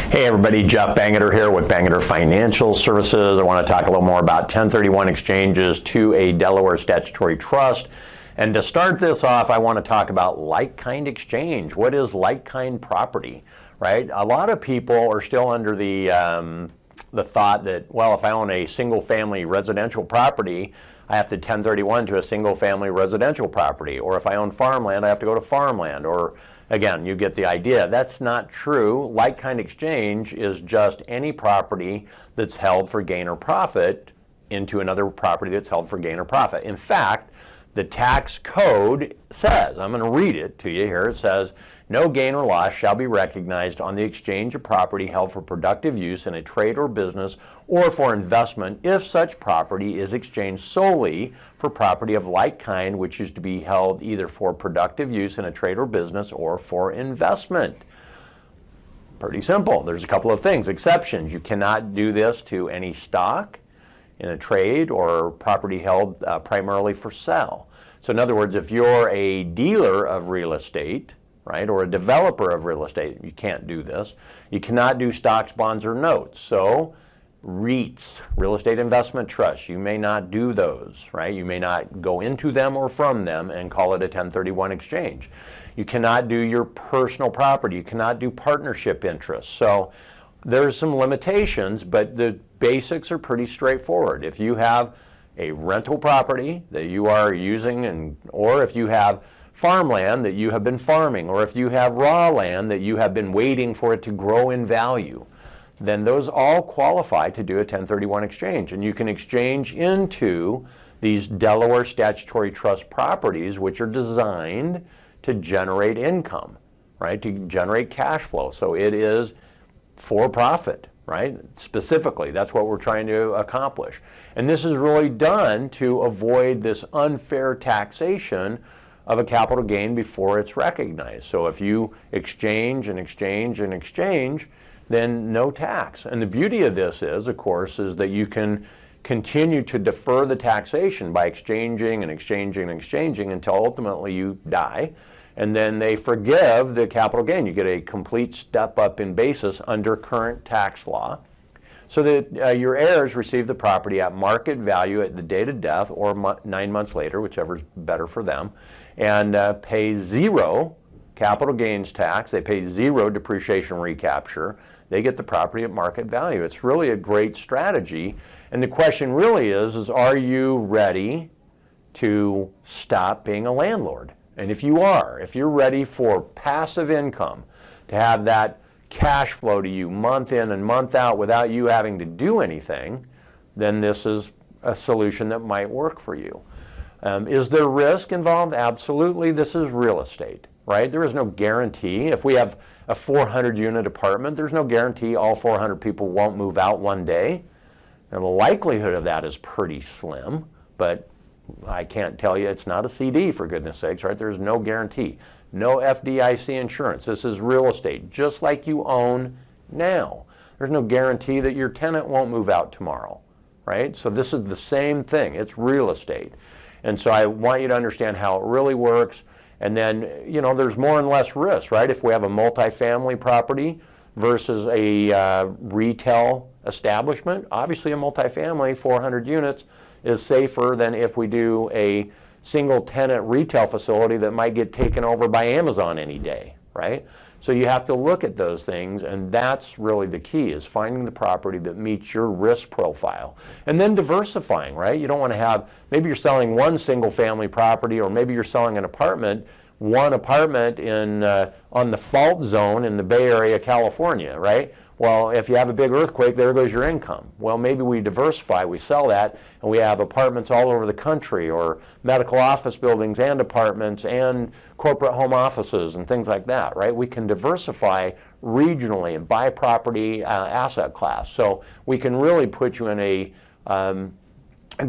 Hey everybody, Jeff Bangerter here with Bangerter Financial Services. I want to talk a little more about 1031 exchanges to a Delaware Statutory Trust. And to start this off, I want to talk about like-kind exchange. What is like-kind property, right? A lot of people are still under the thought that, well, if I own a single-family residential property, I have to 1031 to a single-family residential property. Or if I own farmland, I have to go to farmland. Or again, you get the idea. That's not true. Like-kind exchange is just any property that's held for gain or profit into another property that's held for gain or profit. In fact, the tax code says, I'm going to read it to you here, it says, no gain or loss shall be recognized on the exchange of property held for productive use in a trade or business or for investment if such property is exchanged solely for property of like kind which is to be held either for productive use in a trade or business or for investment. Pretty simple. There's a couple of things, exceptions. You cannot do this to any stock in a trade or property held primarily for sale. So in other words, if you're a dealer of real estate, right, or a developer of real estate, you can't do this. You cannot do stocks, bonds, or notes. So REITs, real estate investment trusts, you may not do those, right? You may not go into them or from them and call it a 1031 exchange. You cannot do your personal property. You cannot do partnership interests. So there's some limitations, but the basics are pretty straightforward. If you have a rental property that you are using, or if you have farmland that you have been farming, or if you have raw land that you have been waiting for it to grow in value, then those all qualify to do a 1031 exchange. And you can exchange into these Delaware Statutory Trust properties, which are designed to generate income, right, to generate cash flow. So it is for profit, right? Specifically, that's what we're trying to accomplish. And this is really done to avoid this unfair taxation of a capital gain before it's recognized. So if you exchange and exchange and exchange, then no tax. And the beauty of this is, of course, is that you can continue to defer the taxation by exchanging and exchanging and exchanging until ultimately you die. And then they forgive the capital gain. You get a complete step up in basis under current tax law, so that your heirs receive the property at market value at the date of death or 9 months later, whichever's better for them, and pay zero capital gains tax. They pay zero depreciation recapture. They get the property at market value. It's really a great strategy. And the question really is are you ready to stop being a landlord? And if you are, if you're ready for passive income, to have that cash flow to you month in and month out without you having to do anything, then this is a solution that might work for you. Is there risk involved? Absolutely. This is real estate, right? There is no guarantee. If we have a 400-unit apartment, there's no guarantee all 400 people won't move out one day. And the likelihood of that is pretty slim, but I can't tell you it's not a CD, for goodness sakes, right? There's no guarantee. No FDIC insurance. This is real estate, just like you own now. There's no guarantee that your tenant won't move out tomorrow, right? So this is the same thing. It's real estate. And so I want you to understand how it really works. And then, you know, there's more and less risk, right? If we have a multifamily property versus a retail establishment, obviously a multifamily, 400 units, is safer than if we do a single tenant retail facility that might get taken over by Amazon any day, right? So you have to look at those things, and that's really the key, is finding the property that meets your risk profile. And then diversifying, right? You don't want to have, maybe you're selling one single family property, or maybe you're selling an apartment, one apartment in on the fault zone in the Bay Area, California, right? Well, if you have a big earthquake, there goes your income. Well, maybe we diversify, we sell that, and we have apartments all over the country, or medical office buildings and apartments and corporate home offices and things like that, right? We can diversify regionally and by property asset class. So we can really put you in a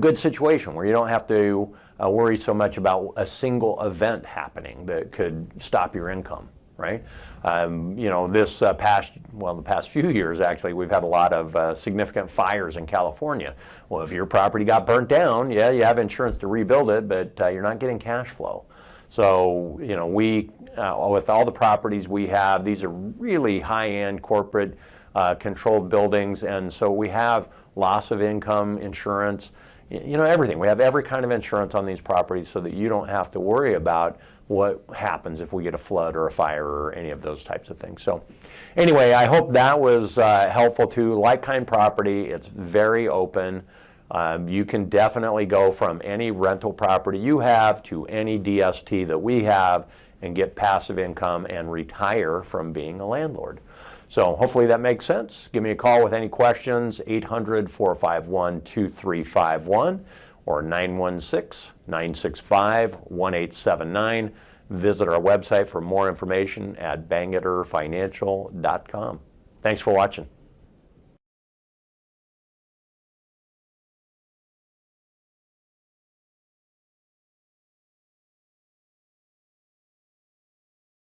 good situation where you don't have to worry so much about a single event happening that could stop your income, right? You know, the past few years, actually, we've had a lot of significant fires in California. Well, if your property got burnt down, yeah, you have insurance to rebuild it, but you're not getting cash flow. So, you know, we, with all the properties we have, these are really high-end corporate controlled buildings, and so we have loss of income insurance, everything. We have every kind of insurance on these properties so that you don't have to worry about what happens if we get a flood or a fire or any of those types of things. So anyway, I hope that was helpful too. Like-kind property, it's very open. You can definitely go from any rental property you have to any DST that we have and get passive income and retire from being a landlord. So hopefully that makes sense. Give me a call with any questions, 800-451-2351 or 916-965-1879. Visit our website for more information at bangerterfinancial.com. Thanks for watching.